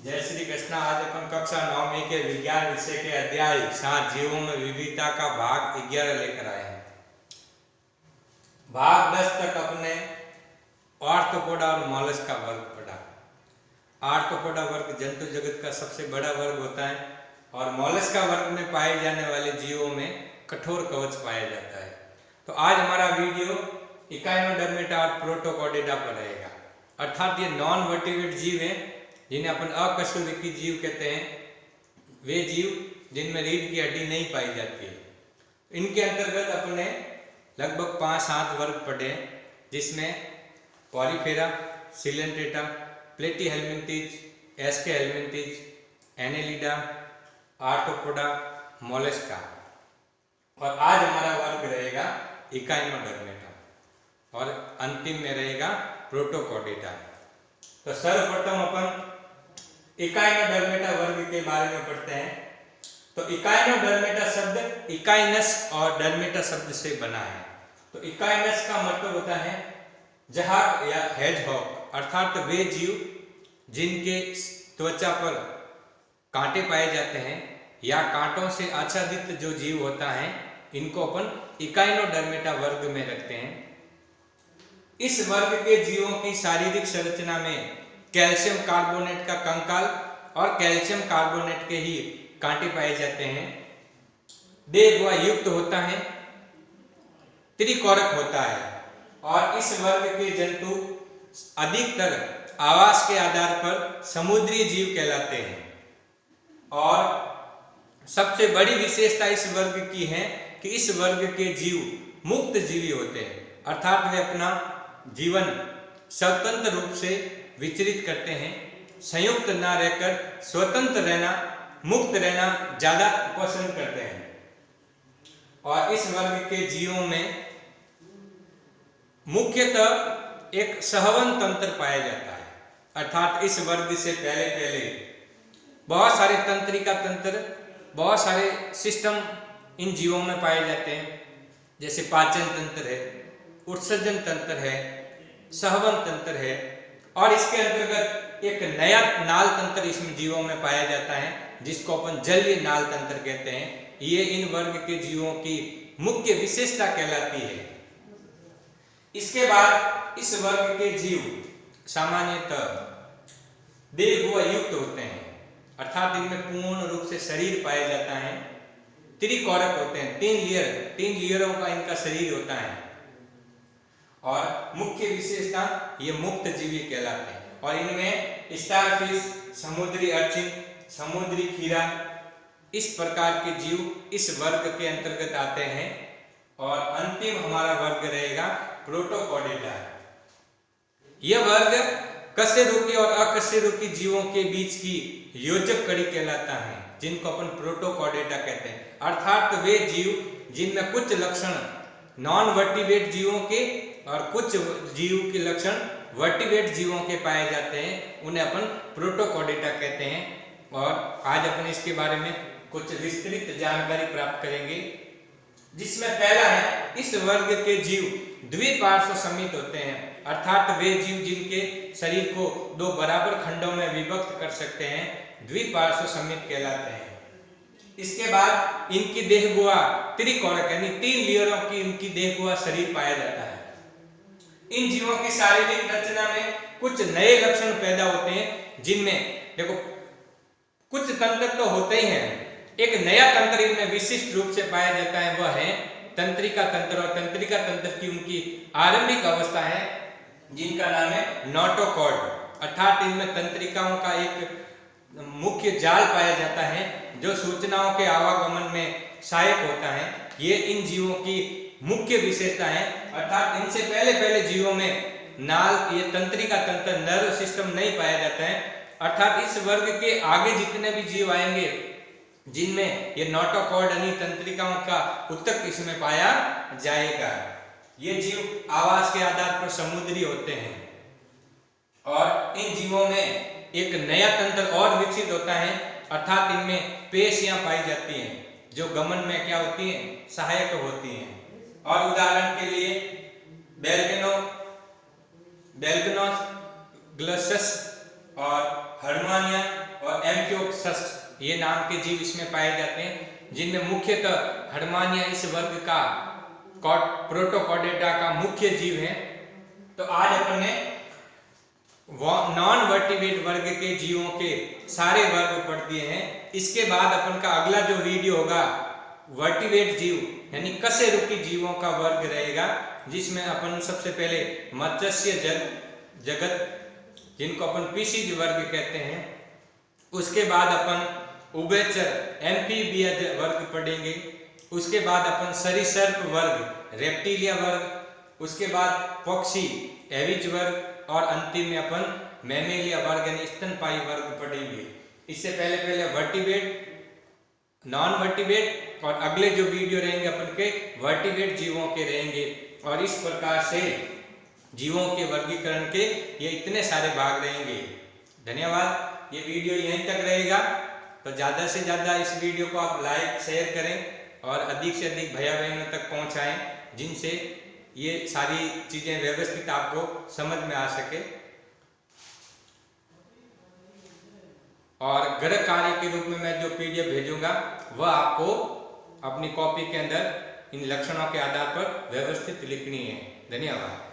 जय श्री कृष्ण। आज अपन कक्षा 9वीं के विज्ञान विषय के अध्याय 7 जीवों में विविधता का भाग 11 लेकर आए हैं। भाग 10 तक अपने आर्थ्रोपोडा और मॉलस्क का वर्ग पढ़ा। आर्थ्रोपोडा वर्ग जंतु जगत का सबसे बड़ा वर्ग होता है और मॉलस्क का वर्ग में पाए जाने वाले जीवों में कठोर कवच पाया जाता है। तो आज हमारा वीडियो इकाइनोडर्मेटा और प्रोटोकॉर्डेटा पर रहेगा। अर्थात ये नॉन वर्टिब्रेट जीव हैं जिन्हें अपन अकशेरुकी जीव कहते हैं। वे जीव जिनमें रीढ़ की हड्डी नहीं पाई जाती है। इनके अंतर्गत अपने लगभग 5-7 वर्ग पढ़े, जिसमें Porifera, Coelenterata, Platyhelminthes, Aschelminthes, Annelida, Arthropoda, Mollusca. और आज हमारा वर्ग रहेगा इकाइनोडर्मेटा और अंतिम में रहेगा प्रोटोकॉर्डेटा। तो सर्वप्रथम अपन इकाइनोडर्मेटा वर्ग के बारे में पढ़ते हैं। तो इकाइनोडर्मेटा शब्द इकाइनस और डर्मेटा शब्द से बना है। तो इकाइनस का मतलब होता है जहाक या हेजहॉग, अर्थात वे जीव जिनके त्वचा पर कांटे पाए जाते हैं या कांटों से आच्छादित जो जीव होता है, इनको अपन इकाइनोडर्मेटा वर्ग में रखते हैं। इस वर्ग के जीवों की शारीरिक संरचना में कैल्शियम कार्बोनेट का कंकाल और कैल्शियम कार्बोनेट के ही कांटे पाए जाते हैं। देह वह युक्त होता है, त्रिकोरक होता है और इस वर्ग के जंतु अधिकतर आवास के आधार पर समुद्री जीव कहलाते हैं। और सबसे बड़ी विशेषता इस वर्ग की है कि इस वर्ग के जीव मुक्त जीवी होते हैं, अर्थात वे अपना जीवन स्वतंत्र रूप से विचरित करते हैं। संयुक्त न रहकर स्वतंत्र रहना, मुक्त रहना ज्यादा पसंद करते हैं। और इस वर्ग के जीवों में मुख्यतः एक सहवन तंत्र पाया जाता है, अर्थात इस वर्ग से पहले बहुत सारे तंत्रिका तंत्र, बहुत सारे सिस्टम इन जीवों में पाए जाते हैं, जैसे पाचन तंत्र है, उत्सर्जन तंत्र है, सहवन तंत्र है। और इसके अंतर्गत एक नया नाल तंत्र इसमें जीवों में पाया जाता है, जिसको अपन जलीय नाल तंत्र कहते हैं। ये इन वर्ग के जीवों की मुख्य विशेषता कहलाती है। इसके बाद इस वर्ग के जीव सामान्यतः देह युक्त होते हैं, अर्थात इनमें पूर्ण रूप से शरीर पाया जाता है। त्रिकोरक होते हैं, 3 लेयरों का इनका शरीर होता है। और मुख्य विशेषता ये मुक्त जीवी कहलाते हैं। और इनमें स्टारफिश, समुद्री अर्चिन, समुद्री खीरा, इस प्रकार के जीव इस वर्ग के अंतर्गत आते हैं। और अंतिम हमारा वर्ग रहेगा प्रोटोकॉर्डेटा। यह वर्ग कशेरुकी और अकशेरुकी जीवों के बीच की योजक कड़ी कहलाता है, जिनको अपन प्रोटोकॉर्डेटा कहते हैं। अर्थात वे जीव जिनमें कुछ लक्षण नॉन वर्टिब्रेट जीवों के और कुछ जीव के लक्षण वर्टिब्रेट जीवों के पाए जाते हैं, उन्हें अपन प्रोटोकॉर्डेटा कहते हैं। और आज अपन इसके बारे में कुछ विस्तृत जानकारी प्राप्त करेंगे, जिसमें पहला है इस वर्ग के जीव द्विपार्श्व समित होते हैं, अर्थात वे जीव जिनके शरीर को 2 बराबर खंडों में विभक्त कर सकते हैं, द्विपार्श्व समित कहलाते हैं। इसके बाद इनकी देह गुहा त्रिकोरक यानी 3 लेयरों की इनकी देह गुहा शरीर पाया जाता है। इन जीवों की शारीरिक रचना में कुछ नए लक्षण पैदा होते हैं, जिनमें देखो कुछ तंत्र तो होते ही हैं, एक नया तंत्र इनमें विशिष्ट रूप से पाया जाता है, वह है तंत्रिका तंत्र। और तंत्रिका तंत्र की उनकी आरंभिक अवस्था है, जिनका नाम है नोटोकॉर्ड। अर्थात इनमें तंत्रिकाओं का एक मुख्य जाल पाया जाता है, जो सूचनाओं के आवागमन में सहायक होता है। ये इन जीवों की मुख्य विशेषता है। अर्थात इनसे पहले जीवों में नाल, ये तंत्रिका तंत्र, नर्व सिस्टम नहीं पाया जाता है। अर्थात इस वर्ग के आगे जितने भी जीव आएंगे, जिनमें ये नोटोकॉर्ड यानी तंत्रिकाओं का उत्तक इसमें पाया जाएगा। ये जीव आवास के आधार पर समुद्री होते हैं। और इन जीवों में एक नया तंत्र और विकसित होता है, अर्थात इनमें पेशियां पाई जाती हैं, जो गमन में क्या होती हैं, सहायक होती हैं। और उदाहरण के लिए बेल्गेनोस, ग्लसस और हर्मानिया ब्रेटोसस ये नाम के जीव इसमें पाए जाते हैं, जिनमें मुख्यतः हर्मानिया इस वर्ग का प्रोटोकॉर्डेटा का मुख्य जीव है। तो आज अपन ने नॉन वर्टिब्रेट वर्ग के जीवों के सारे वर्ग पढ़ दिए हैं। इसके बाद अपन का अगला जो वीडियो होगा वर्टिब्रेट जीव यानी कशेरुकी जीवों का वर्ग रहेगा, जिसमें अपन सबसे पहले मत्स्य जगत जिनको अपन पीसीज वर्ग कहते हैं, उसके बाद अपन उभयचर एम्फीबियज वर्ग पढ़ेंगे, उसके बाद अपन सरीसृप वर्ग रेप्टिलिया वर्ग, उसके बाद पक्षी एविज वर्ग और अंतिम में अपन मैमेलिया वर्ग यानी स्तनपायी वर्ग पढ़ेंगे। इससे पहले वर्टिब्रेट, नॉन वर्टिब्रेट और अगले जो वीडियो रहेंगे अपन के वर्टिब्रेट जीवों के रहेंगे। और इस प्रकार से जीवों के वर्गीकरण के ये इतने सारे भाग रहेंगे। धन्यवाद। ये वीडियो यहीं तक रहेगा, तो ज़्यादा से ज़्यादा इस वीडियो को आप लाइक शेयर करें और अधिक से अधिक भैया बहनों तक पहुंचाएं, जिनसे ये सारी चीज़ें व्यवस्थित आपको समझ में आ सके। और गृह कार्य के रूप में मैं जो पीडीएफ भेजूंगा वह आपको अपनी कॉपी के अंदर इन लक्षणों के आधार पर व्यवस्थित लिखनी है। धन्यवाद।